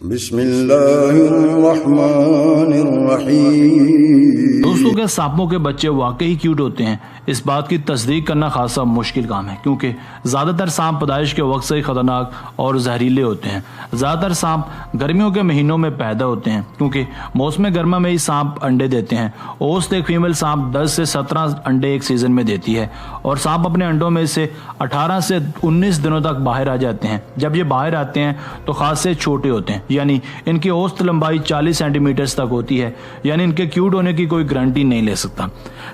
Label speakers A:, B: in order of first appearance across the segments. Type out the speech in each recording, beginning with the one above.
A: बिस्मिल्लाहिर्रहमानिर्रहीम।
B: दोस्तों, क्या सांपों के बच्चे वाकई क्यूट होते हैं? इस बात की तस्दीक करना खासा मुश्किल काम है, क्योंकि ज़्यादातर सांप पैदाइश के वक्त से ही ख़तरनाक और जहरीले होते हैं। ज़्यादातर सांप गर्मियों के महीनों में पैदा होते हैं, क्योंकि मौसम गर्मा में ही सांप अंडे देते हैं। औसत एक फीमेल सांप 10 से 17 अंडे एक सीज़न में देती है, और सांप अपने अंडों में से 18 से 19 दिनों तक बाहर आ जाते हैं। जब ये बाहर आते हैं तो खासे छोटे होते हैं, यानी इनकी औसत लंबाई 40 सेंटीमीटर तक होती है। यानी इनके क्यूट होने की कोई गारंटी नहीं ले सकता।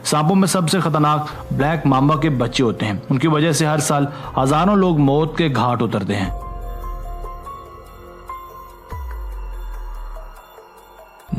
B: सांपों में सबसे खतरनाक ब्लैक मांबा के बच्चे होते हैं। उनकी वजह से हर साल हजारों लोग मौत के घाट उतरते हैं।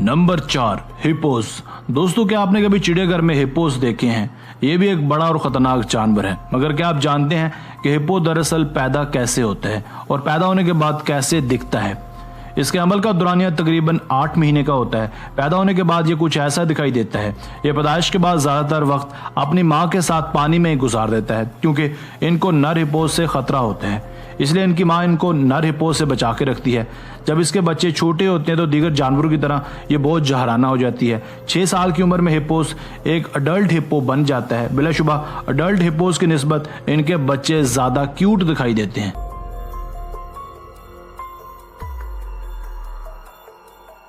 B: Number 4, hippos. दोस्तों, क्या आपने कभी चिड़ियाघर में हिप्पोस देखे हैं? ये भी एक बड़ा और खतरनाक जानवर है, मगर क्या आप जानते हैं कि हिप्पो दरअसल पैदा कैसे होता है और पैदा होने के बाद कैसे दिखता है? इसके अमल का दौरानिया तकरीबन 8 महीने का होता है। पैदा होने के बाद ये कुछ ऐसा दिखाई देता है। ये पैदाइश के बाद ज़्यादातर वक्त अपनी माँ के साथ पानी में ही गुजार देता है, क्योंकि इनको नर हिप्पोस से खतरा होता है। इसलिए इनकी माँ इनको नर हिप्पोस से बचा के रखती है। जब इसके बच्चे छोटे होते हैं तो दीगर जानवरों की तरह ये बहुत जहराना हो जाती है। 6 साल की उम्र में हिप्पोस एक अडल्ट हिप्पो बन जाता है। बिलाशुबा अडल्ट हिप्पोस की निस्बत इनके बच्चे ज़्यादा क्यूट दिखाई देते हैं।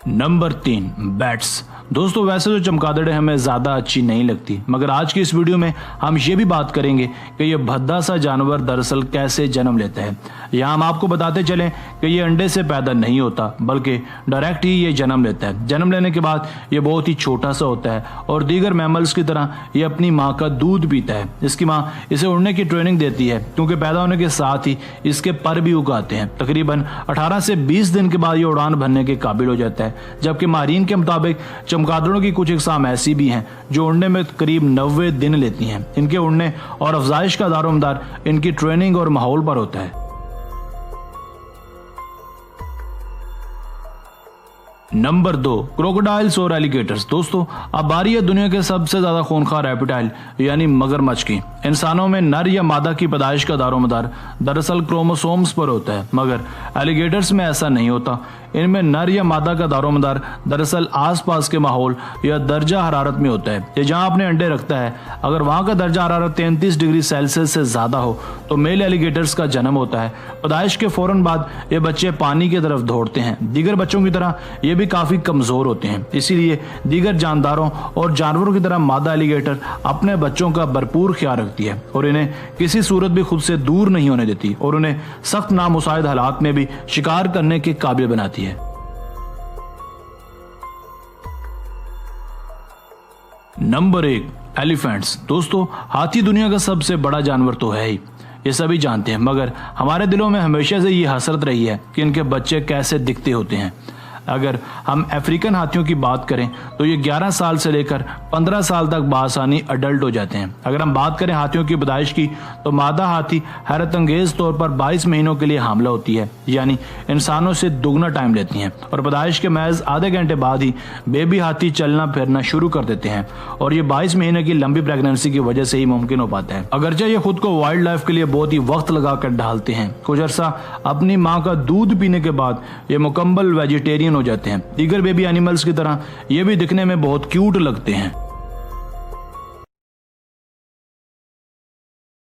B: Number 3, bats. दोस्तों, वैसे तो चमगादड़ें हमें ज़्यादा अच्छी नहीं लगती, मगर आज की इस वीडियो में हम ये भी बात करेंगे कि ये भद्दा सा जानवर दरअसल कैसे जन्म लेता है। यहाँ हम आपको बताते चलें कि ये अंडे से पैदा नहीं होता, बल्कि डायरेक्ट ही ये जन्म लेता है। जन्म लेने के बाद ये बहुत ही छोटा सा होता है और दीगर मैमल्स की तरह ये अपनी माँ का दूध पीता है। इसकी माँ इसे उड़ने की ट्रेनिंग देती है, क्योंकि पैदा होने के साथ ही इसके पर भी उगाते हैं। तकरीबन 18 से 20 दिन के बाद ये उड़ान भरने के काबिल हो जाता है। जबकि माहिरीन के मुताबिक चमगादड़ों की कुछ इकसाम ऐसी भी हैं जो उड़ने में करीब 90 दिन लेती हैं। इनके उड़ने और अफजाइश का दारोमदार इनकी ट्रेनिंग और माहौल पर होता है। नंबर 2, क्रोकोडाइल्स और एलिगेटर्स। दोस्तों, अब बारी है दुनिया के सबसे ज्यादा खूनखार रेप्टाइल यानी मगरमच्छ की। इंसानों में नर या मादा की पैदाइश का दारोमदार दरअसल क्रोमोसोम्स पर होता है, मगर एलिगेटर्स में ऐसा नहीं होता। इनमें नर या मादा का दारोमदार दरअसल आसपास के माहौल या दर्जा हरारत में होता है। ये जहां अपने अंडे रखता है, अगर वहां का दर्जा हरारत 33 डिग्री सेल्सियस से ज्यादा हो तो मेल एलिगेटर्स का जन्म होता है। पैदाइश के फौरन बाद ये बच्चे पानी की तरफ दौड़ते हैं। दीगर बच्चों की तरह ये भी काफी कमजोर होते हैं, इसीलिए दीगर जानदारों और जानवरों की तरह मादा एलिगेटर अपने बच्चों का भरपूर ख्याल रखती है और इन्हें किसी सूरत भी खुद से दूर नहीं होने देती, और उन्हें सख्त नामुसाइद हालात में भी शिकार करने के काबिल बनाती है। Number 1, elephants. दोस्तों, हाथी दुनिया का सबसे बड़ा जानवर तो है ही, ये सभी जानते हैं, मगर हमारे दिलों में हमेशा से ये हसरत रही है कि इनके बच्चे कैसे दिखते होते हैं। अगर हम अफ्रीकन हाथियों की बात करें तो ये 11 साल से लेकर 15 साल तक बासानी अडल्ट हो जाते हैं। अगर हम बात करें हाथियों की पैदाइश की तो मादा हाथी हैरत अंगेज तौर पर 22 महीनों के लिए हामला होती है, यानी इंसानों से दुगना टाइम लेती हैं, और पैदाइश के महज आधे घंटे बाद ही बेबी हाथी चलना फिरना शुरू कर देते हैं, और ये 22 महीने की लंबी प्रेगनेंसी की वजह से ही मुमकिन हो पाता है। अगरचे ये खुद को वाइल्ड लाइफ के लिए बहुत ही वक्त लगाकर ढालते हैं, कुछ अर्सा अपनी माँ का दूध पीने के बाद ये मुकम्मल वेजिटेरियन हो जाते हैं। दीगर बेबी एनिमल्स की तरह ये भी दिखने में बहुत क्यूट लगते हैं।